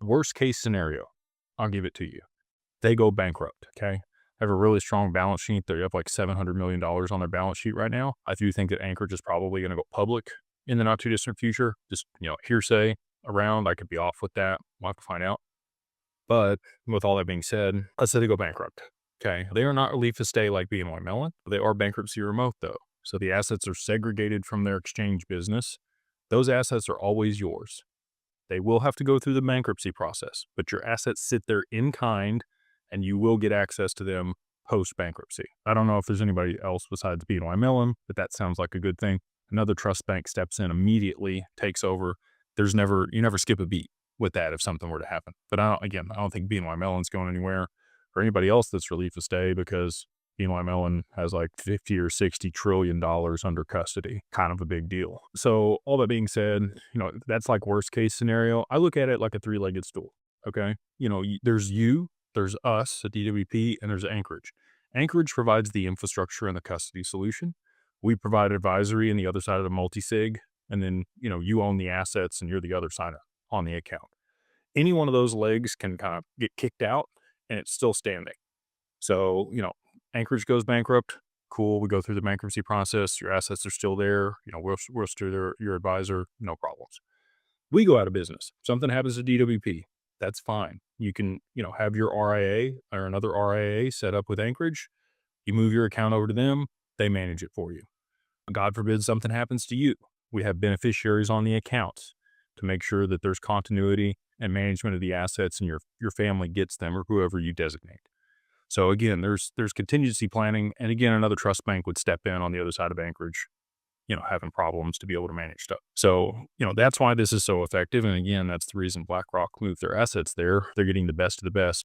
Worst case scenario, I'll give it to you. They go bankrupt, okay? Have a really strong balance sheet. They have like $700 million on their balance sheet right now. I do think that Anchorage is probably going to go public in the not too distant future. Just, hearsay around. I could be off with that. We'll have to find out. But with all that being said, let's say they go bankrupt. Okay. They are not relief estate like BNY Mellon. They are bankruptcy remote though. So the assets are segregated from their exchange business. Those assets are always yours. They will have to go through the bankruptcy process, but your assets sit there in kind and you will get access to them post bankruptcy. I don't know if there's anybody else besides BNY Mellon, but that sounds like a good thing. Another trust bank steps in immediately, takes over. You never skip a beat with that if something were to happen. But I don't think BNY Mellon's going anywhere or anybody else that's relief estate because BNY Mellon has like 50 or 60 trillion dollars under custody, kind of a big deal. So all that being said, that's like worst case scenario. I look at it like a three-legged stool. Okay. There's us at DWP, and there's Anchorage. Anchorage provides the infrastructure and the custody solution. We provide advisory on the other side of the multi-sig. And then, you own the assets and you're the other side on the account. Any one of those legs can kind of get kicked out and it's still standing. So, Anchorage goes bankrupt. Cool. We go through the bankruptcy process. Your assets are still there. We're still your advisor. No problems. We go out of business. Something happens to DWP. That's fine. You can, have your RIA or another RIA set up with Anchorage. You move your account over to them. They manage it for you. God forbid something happens to you. We have beneficiaries on the accounts to make sure that there's continuity and management of the assets and your family gets them or whoever you designate. So again, there's contingency planning. And again, another trust bank would step in on the other side of Anchorage, having problems to be able to manage stuff. So, that's why this is so effective. And again, that's the reason BlackRock moved their assets there. They're getting the best of the best